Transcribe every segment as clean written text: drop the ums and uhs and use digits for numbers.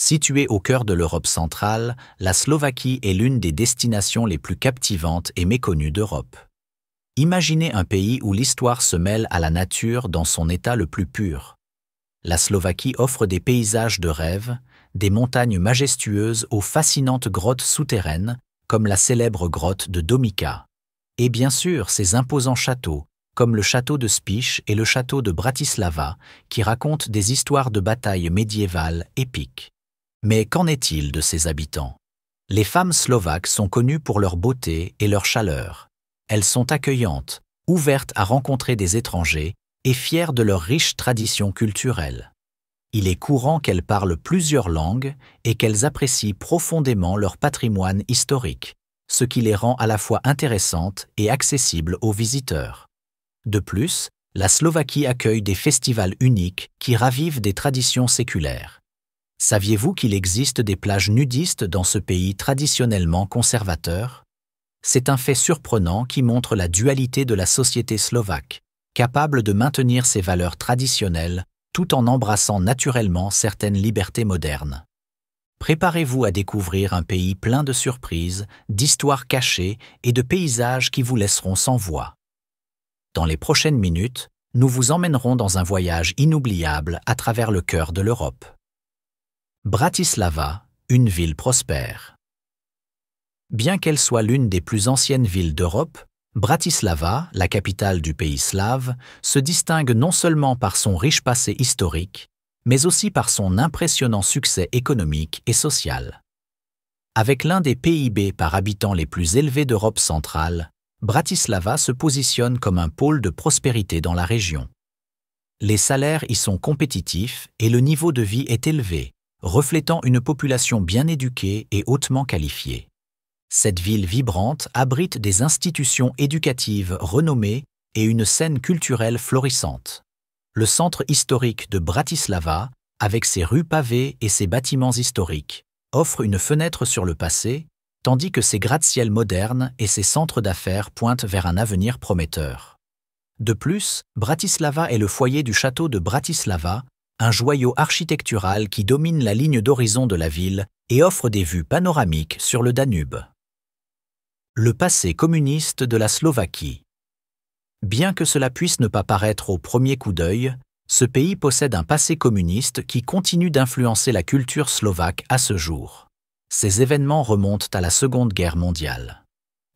Située au cœur de l'Europe centrale, la Slovaquie est l'une des destinations les plus captivantes et méconnues d'Europe. Imaginez un pays où l'histoire se mêle à la nature dans son état le plus pur. La Slovaquie offre des paysages de rêve, des montagnes majestueuses aux fascinantes grottes souterraines, comme la célèbre grotte de Domica. Et bien sûr, ses imposants châteaux, comme le château de Spiš et le château de Bratislava, qui racontent des histoires de batailles médiévales épiques. Mais qu'en est-il de ses habitants? Les femmes slovaques sont connues pour leur beauté et leur chaleur. Elles sont accueillantes, ouvertes à rencontrer des étrangers et fières de leurs riches traditions culturelles. Il est courant qu'elles parlent plusieurs langues et qu'elles apprécient profondément leur patrimoine historique, ce qui les rend à la fois intéressantes et accessibles aux visiteurs. De plus, la Slovaquie accueille des festivals uniques qui ravivent des traditions séculaires. Saviez-vous qu'il existe des plages nudistes dans ce pays traditionnellement conservateur? C'est un fait surprenant qui montre la dualité de la société slovaque, capable de maintenir ses valeurs traditionnelles tout en embrassant naturellement certaines libertés modernes. Préparez-vous à découvrir un pays plein de surprises, d'histoires cachées et de paysages qui vous laisseront sans voix. Dans les prochaines minutes, nous vous emmènerons dans un voyage inoubliable à travers le cœur de l'Europe. Bratislava, une ville prospère. Bien qu'elle soit l'une des plus anciennes villes d'Europe, Bratislava, la capitale du pays slave, se distingue non seulement par son riche passé historique, mais aussi par son impressionnant succès économique et social. Avec l'un des PIB par habitant les plus élevés d'Europe centrale, Bratislava se positionne comme un pôle de prospérité dans la région. Les salaires y sont compétitifs et le niveau de vie est élevé, reflétant une population bien éduquée et hautement qualifiée. Cette ville vibrante abrite des institutions éducatives renommées et une scène culturelle florissante. Le centre historique de Bratislava, avec ses rues pavées et ses bâtiments historiques, offre une fenêtre sur le passé, tandis que ses gratte-ciel modernes et ses centres d'affaires pointent vers un avenir prometteur. De plus, Bratislava est le foyer du château de Bratislava, un joyau architectural qui domine la ligne d'horizon de la ville et offre des vues panoramiques sur le Danube. Le passé communiste de la Slovaquie. Bien que cela puisse ne pas paraître au premier coup d'œil, ce pays possède un passé communiste qui continue d'influencer la culture slovaque à ce jour. Ces événements remontent à la Seconde Guerre mondiale.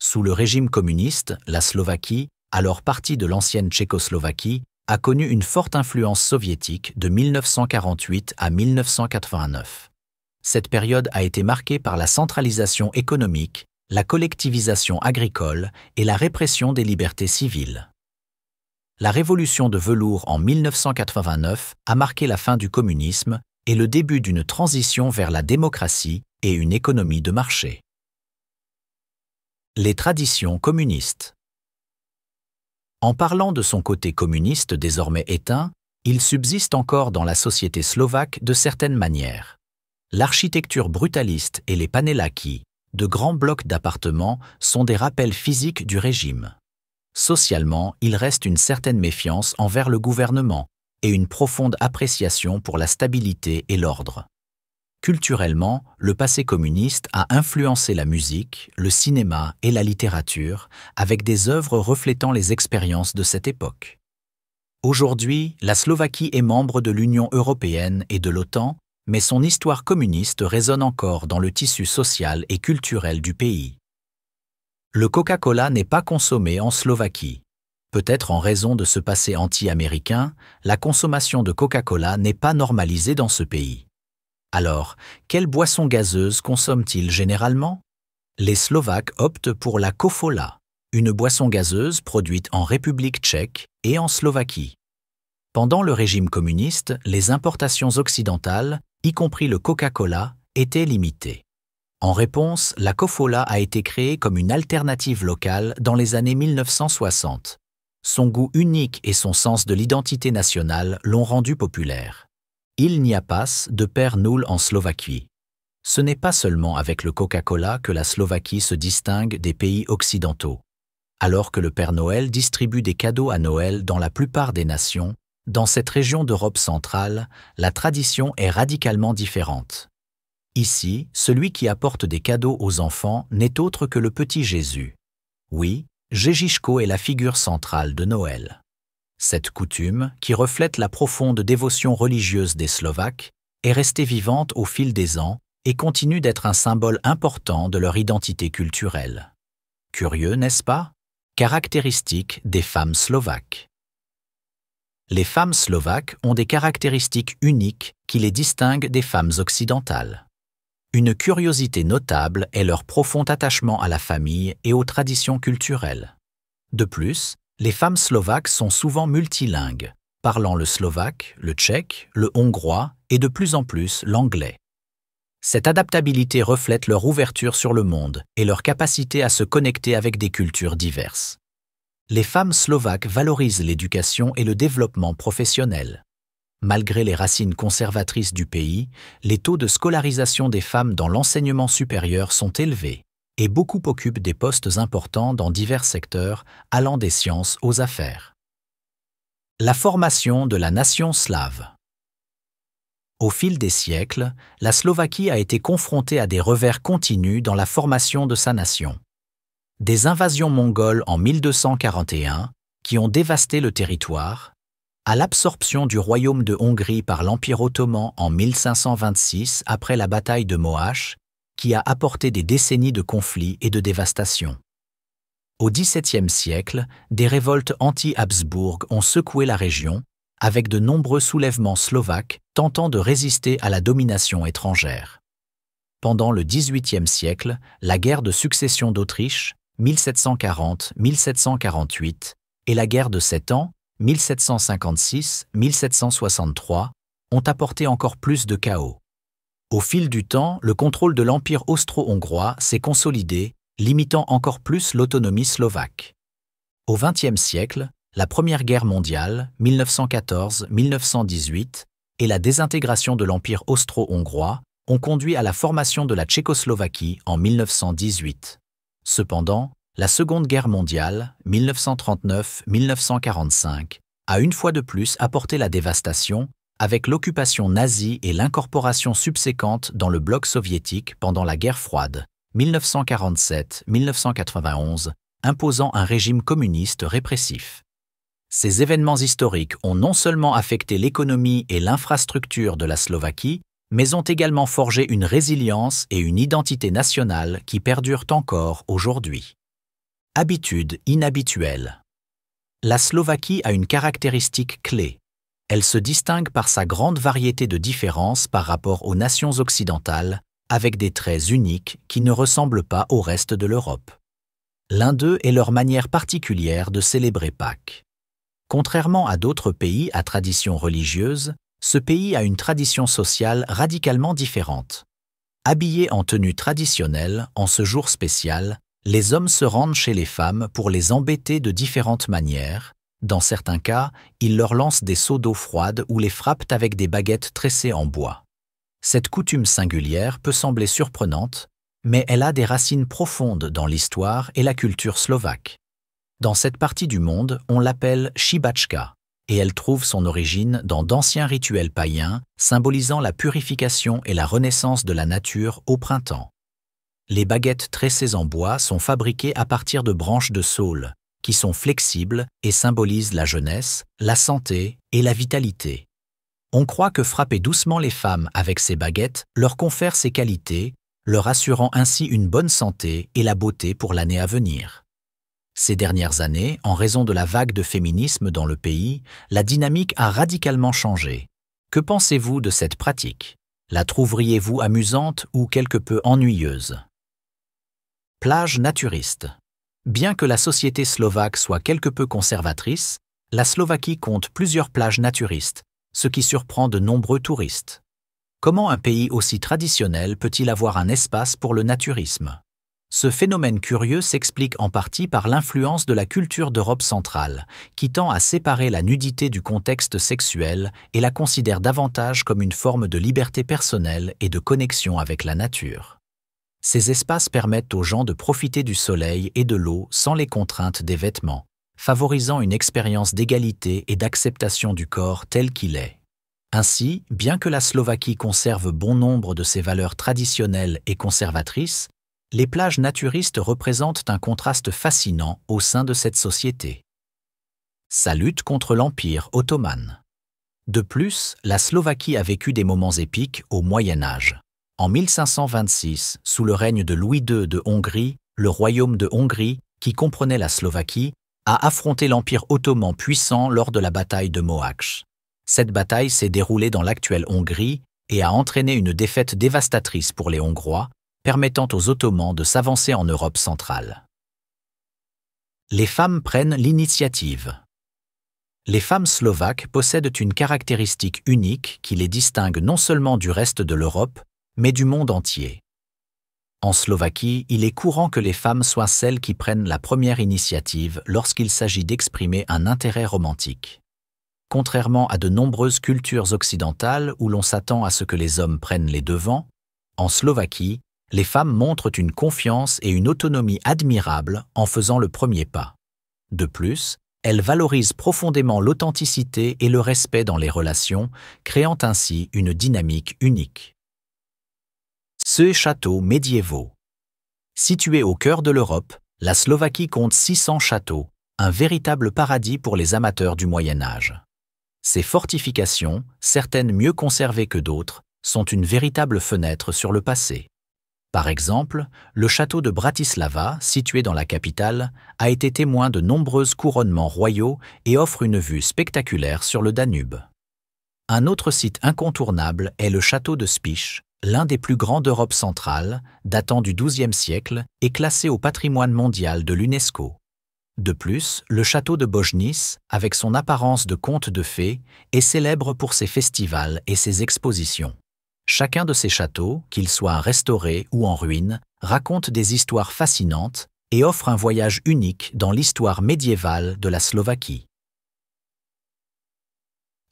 Sous le régime communiste, la Slovaquie, alors partie de l'ancienne Tchécoslovaquie, a connu une forte influence soviétique de 1948 à 1989. Cette période a été marquée par la centralisation économique, la collectivisation agricole et la répression des libertés civiles. La révolution de velours en 1989 a marqué la fin du communisme et le début d'une transition vers la démocratie et une économie de marché. Les traditions communistes. En parlant de son côté communiste désormais éteint, il subsiste encore dans la société slovaque de certaines manières. L'architecture brutaliste et les panelaki, de grands blocs d'appartements, sont des rappels physiques du régime. Socialement, il reste une certaine méfiance envers le gouvernement et une profonde appréciation pour la stabilité et l'ordre. Culturellement, le passé communiste a influencé la musique, le cinéma et la littérature, avec des œuvres reflétant les expériences de cette époque. Aujourd'hui, la Slovaquie est membre de l'Union européenne et de l'OTAN, mais son histoire communiste résonne encore dans le tissu social et culturel du pays. Le Coca-Cola n'est pas consommé en Slovaquie. Peut-être en raison de ce passé anti-américain, la consommation de Coca-Cola n'est pas normalisée dans ce pays. Alors, quelle boisson gazeuse consomment-ils généralement? Les Slovaques optent pour la Kofola, une boisson gazeuse produite en République tchèque et en Slovaquie. Pendant le régime communiste, les importations occidentales, y compris le Coca-Cola, étaient limitées. En réponse, la Kofola a été créée comme une alternative locale dans les années 1960. Son goût unique et son sens de l'identité nationale l'ont rendue populaire. Il n'y a pas de Père Noël en Slovaquie. Ce n'est pas seulement avec le Coca-Cola que la Slovaquie se distingue des pays occidentaux. Alors que le Père Noël distribue des cadeaux à Noël dans la plupart des nations, dans cette région d'Europe centrale, la tradition est radicalement différente. Ici, celui qui apporte des cadeaux aux enfants n'est autre que le petit Jésus. Oui, Ježiško est la figure centrale de Noël. Cette coutume, qui reflète la profonde dévotion religieuse des Slovaques, est restée vivante au fil des ans et continue d'être un symbole important de leur identité culturelle. Curieux, n'est-ce pas? Caractéristiques des femmes slovaques. Les femmes slovaques ont des caractéristiques uniques qui les distinguent des femmes occidentales. Une curiosité notable est leur profond attachement à la famille et aux traditions culturelles. De plus, les femmes slovaques sont souvent multilingues, parlant le slovaque, le tchèque, le hongrois et de plus en plus l'anglais. Cette adaptabilité reflète leur ouverture sur le monde et leur capacité à se connecter avec des cultures diverses. Les femmes slovaques valorisent l'éducation et le développement professionnel. Malgré les racines conservatrices du pays, les taux de scolarisation des femmes dans l'enseignement supérieur sont élevés et beaucoup occupent des postes importants dans divers secteurs, allant des sciences aux affaires. La formation de la nation slave. Au fil des siècles, la Slovaquie a été confrontée à des revers continus dans la formation de sa nation. Des invasions mongoles en 1241, qui ont dévasté le territoire, à l'absorption du royaume de Hongrie par l'Empire ottoman en 1526 après la bataille de Mohács, qui a apporté des décennies de conflits et de dévastation. Au XVIIe siècle, des révoltes anti-Habsbourg ont secoué la région, avec de nombreux soulèvements slovaques tentant de résister à la domination étrangère. Pendant le XVIIIe siècle, la guerre de succession d'Autriche, 1740-1748, et la guerre de 7 ans, 1756-1763, ont apporté encore plus de chaos. Au fil du temps, le contrôle de l'Empire austro-hongrois s'est consolidé, limitant encore plus l'autonomie slovaque. Au XXe siècle, la Première Guerre mondiale, 1914-1918, et la désintégration de l'Empire austro-hongrois ont conduit à la formation de la Tchécoslovaquie en 1918. Cependant, la Seconde Guerre mondiale, 1939-1945, a une fois de plus apporté la dévastation, avec l'occupation nazie et l'incorporation subséquente dans le bloc soviétique pendant la guerre froide, 1947-1991, imposant un régime communiste répressif. Ces événements historiques ont non seulement affecté l'économie et l'infrastructure de la Slovaquie, mais ont également forgé une résilience et une identité nationale qui perdurent encore aujourd'hui. Habitudes inhabituelles. La Slovaquie a une caractéristique clé. Elle se distingue par sa grande variété de différences par rapport aux nations occidentales, avec des traits uniques qui ne ressemblent pas au reste de l'Europe. L'un d'eux est leur manière particulière de célébrer Pâques. Contrairement à d'autres pays à tradition religieuse, ce pays a une tradition sociale radicalement différente. Habillés en tenue traditionnelle, en ce jour spécial, les hommes se rendent chez les femmes pour les embêter de différentes manières. Dans certains cas, ils leur lancent des seaux d'eau froide ou les frappent avec des baguettes tressées en bois. Cette coutume singulière peut sembler surprenante, mais elle a des racines profondes dans l'histoire et la culture slovaque. Dans cette partie du monde, on l'appelle Šibačka, et elle trouve son origine dans d'anciens rituels païens symbolisant la purification et la renaissance de la nature au printemps. Les baguettes tressées en bois sont fabriquées à partir de branches de saule, qui sont flexibles et symbolisent la jeunesse, la santé et la vitalité. On croit que frapper doucement les femmes avec ces baguettes leur confère ces qualités, leur assurant ainsi une bonne santé et la beauté pour l'année à venir. Ces dernières années, en raison de la vague de féminisme dans le pays, la dynamique a radicalement changé. Que pensez-vous de cette pratique? La trouveriez-vous amusante ou quelque peu ennuyeuse? Plage naturiste. Bien que la société slovaque soit quelque peu conservatrice, la Slovaquie compte plusieurs plages naturistes, ce qui surprend de nombreux touristes. Comment un pays aussi traditionnel peut-il avoir un espace pour le naturisme? Ce phénomène curieux s'explique en partie par l'influence de la culture d'Europe centrale, qui tend à séparer la nudité du contexte sexuel et la considère davantage comme une forme de liberté personnelle et de connexion avec la nature. Ces espaces permettent aux gens de profiter du soleil et de l'eau sans les contraintes des vêtements, favorisant une expérience d'égalité et d'acceptation du corps tel qu'il est. Ainsi, bien que la Slovaquie conserve bon nombre de ses valeurs traditionnelles et conservatrices, les plages naturistes représentent un contraste fascinant au sein de cette société. Sa lutte contre l'Empire ottoman. De plus, la Slovaquie a vécu des moments épiques au Moyen Âge. En 1526, sous le règne de Louis II de Hongrie, le royaume de Hongrie, qui comprenait la Slovaquie, a affronté l'Empire ottoman puissant lors de la bataille de Mohács. Cette bataille s'est déroulée dans l'actuelle Hongrie et a entraîné une défaite dévastatrice pour les Hongrois, permettant aux Ottomans de s'avancer en Europe centrale. Les femmes prennent l'initiative. Les femmes slovaques possèdent une caractéristique unique qui les distingue non seulement du reste de l'Europe, mais du monde entier. En Slovaquie, il est courant que les femmes soient celles qui prennent la première initiative lorsqu'il s'agit d'exprimer un intérêt romantique. Contrairement à de nombreuses cultures occidentales où l'on s'attend à ce que les hommes prennent les devants, en Slovaquie, les femmes montrent une confiance et une autonomie admirables en faisant le premier pas. De plus, elles valorisent profondément l'authenticité et le respect dans les relations, créant ainsi une dynamique unique. Ces châteaux médiévaux. Situés au cœur de l'Europe, la Slovaquie compte 600 châteaux, un véritable paradis pour les amateurs du Moyen Âge. Ces fortifications, certaines mieux conservées que d'autres, sont une véritable fenêtre sur le passé. Par exemple, le château de Bratislava, situé dans la capitale, a été témoin de nombreux couronnements royaux et offre une vue spectaculaire sur le Danube. Un autre site incontournable est le château de Spiš, l'un des plus grands d'Europe centrale, datant du XIIe siècle et classé au patrimoine mondial de l'UNESCO. De plus, le château de Božnice, avec son apparence de conte de fées, est célèbre pour ses festivals et ses expositions. Chacun de ces châteaux, qu'ils soient restaurés ou en ruine, raconte des histoires fascinantes et offre un voyage unique dans l'histoire médiévale de la Slovaquie.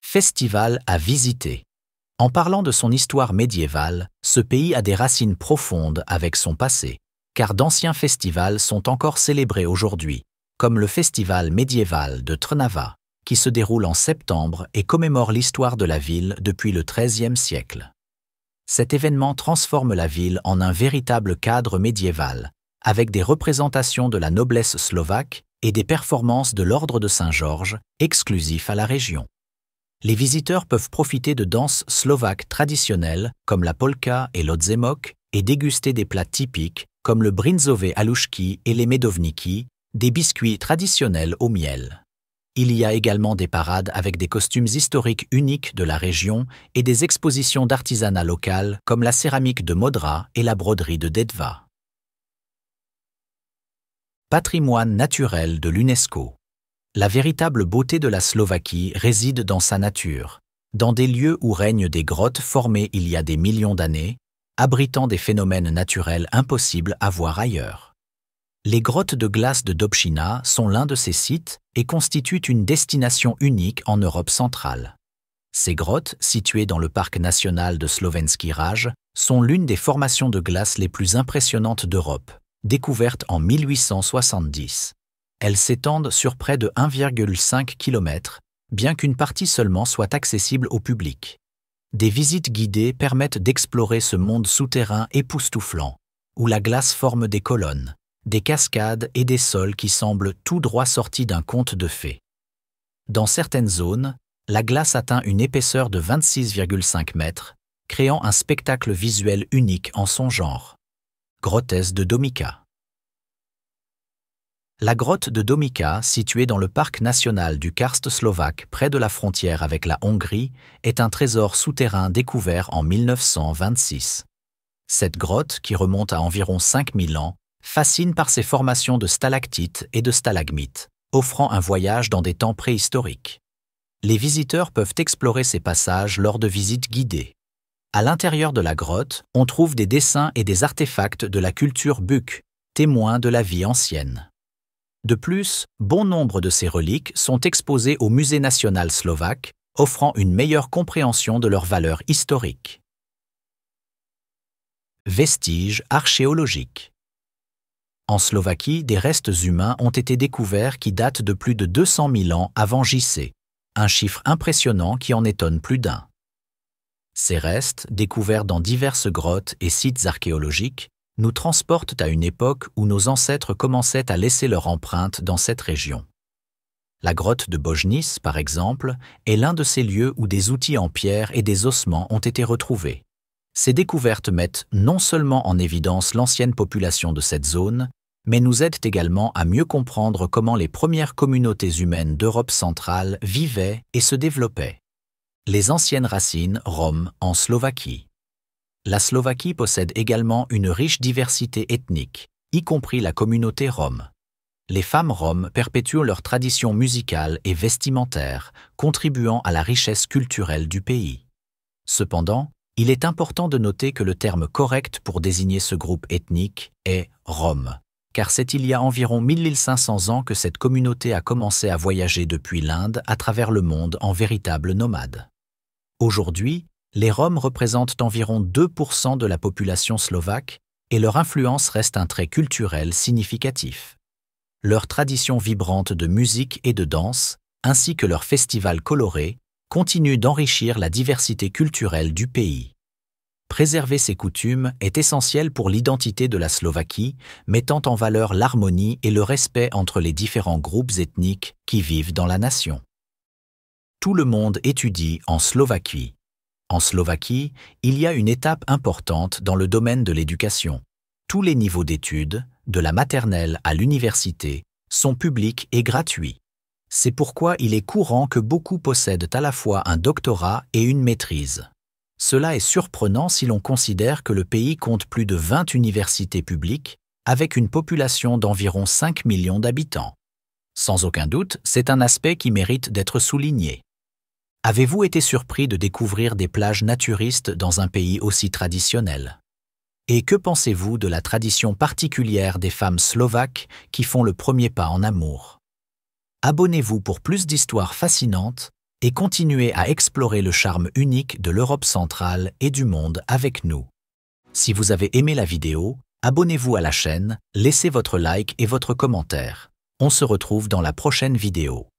Festival à visiter. En parlant de son histoire médiévale, ce pays a des racines profondes avec son passé, car d'anciens festivals sont encore célébrés aujourd'hui, comme le festival médiéval de Trnava, qui se déroule en septembre et commémore l'histoire de la ville depuis le XIIIe siècle. Cet événement transforme la ville en un véritable cadre médiéval, avec des représentations de la noblesse slovaque et des performances de l'ordre de Saint-Georges, exclusifs à la région. Les visiteurs peuvent profiter de danses slovaques traditionnelles comme la polka et l'odzemok et déguster des plats typiques comme le brinzové halušky et les medovníky, des biscuits traditionnels au miel. Il y a également des parades avec des costumes historiques uniques de la région et des expositions d'artisanat local comme la céramique de Modra et la broderie de Detva. Patrimoine naturel de l'UNESCO. La véritable beauté de la Slovaquie réside dans sa nature, dans des lieux où règnent des grottes formées il y a des millions d'années, abritant des phénomènes naturels impossibles à voir ailleurs. Les grottes de glace de Dobšiná sont l'un de ces sites et constituent une destination unique en Europe centrale. Ces grottes, situées dans le parc national de Slovenský Raj, sont l'une des formations de glace les plus impressionnantes d'Europe, découvertes en 1870. Elles s'étendent sur près de 1,5 km, bien qu'une partie seulement soit accessible au public. Des visites guidées permettent d'explorer ce monde souterrain époustouflant, où la glace forme des colonnes, des cascades et des sols qui semblent tout droit sortis d'un conte de fées. Dans certaines zones, la glace atteint une épaisseur de 26,5 mètres, créant un spectacle visuel unique en son genre. Grottes de Domica. La grotte de Domica, située dans le parc national du karst slovaque près de la frontière avec la Hongrie, est un trésor souterrain découvert en 1926. Cette grotte, qui remonte à environ 5000 ans, fascine par ses formations de stalactites et de stalagmites, offrant un voyage dans des temps préhistoriques. Les visiteurs peuvent explorer ces passages lors de visites guidées. À l'intérieur de la grotte, on trouve des dessins et des artefacts de la culture buk, témoins de la vie ancienne. De plus, bon nombre de ces reliques sont exposées au Musée national slovaque, offrant une meilleure compréhension de leur valeur historique. Vestiges archéologiques. En Slovaquie, des restes humains ont été découverts qui datent de plus de 200 000 ans avant JC, un chiffre impressionnant qui en étonne plus d'un. Ces restes, découverts dans diverses grottes et sites archéologiques, nous transportent à une époque où nos ancêtres commençaient à laisser leur empreinte dans cette région. La grotte de Bojnice, par exemple, est l'un de ces lieux où des outils en pierre et des ossements ont été retrouvés. Ces découvertes mettent non seulement en évidence l'ancienne population de cette zone, mais nous aident également à mieux comprendre comment les premières communautés humaines d'Europe centrale vivaient et se développaient. Les anciennes racines roms en Slovaquie. La Slovaquie possède également une riche diversité ethnique, y compris la communauté rome. Les femmes roms perpétuent leurs traditions musicales et vestimentaires, contribuant à la richesse culturelle du pays. Cependant, il est important de noter que le terme correct pour désigner ce groupe ethnique est « Rome », car c'est il y a environ 1500 ans que cette communauté a commencé à voyager depuis l'Inde à travers le monde en véritables nomades. Aujourd'hui, les Roms représentent environ 2% de la population slovaque et leur influence reste un trait culturel significatif. Leurs traditions vibrantes de musique et de danse, ainsi que leurs festivals colorés, continuent d'enrichir la diversité culturelle du pays. Préserver ces coutumes est essentiel pour l'identité de la Slovaquie, mettant en valeur l'harmonie et le respect entre les différents groupes ethniques qui vivent dans la nation. Tout le monde étudie en Slovaquie. En Slovaquie, il y a une étape importante dans le domaine de l'éducation. Tous les niveaux d'études, de la maternelle à l'université, sont publics et gratuits. C'est pourquoi il est courant que beaucoup possèdent à la fois un doctorat et une maîtrise. Cela est surprenant si l'on considère que le pays compte plus de 20 universités publiques, avec une population d'environ 5 millions d'habitants. Sans aucun doute, c'est un aspect qui mérite d'être souligné. Avez-vous été surpris de découvrir des plages naturistes dans un pays aussi traditionnel? Et que pensez-vous de la tradition particulière des femmes slovaques qui font le premier pas en amour? Abonnez-vous pour plus d'histoires fascinantes et continuez à explorer le charme unique de l'Europe centrale et du monde avec nous. Si vous avez aimé la vidéo, abonnez-vous à la chaîne, laissez votre like et votre commentaire. On se retrouve dans la prochaine vidéo.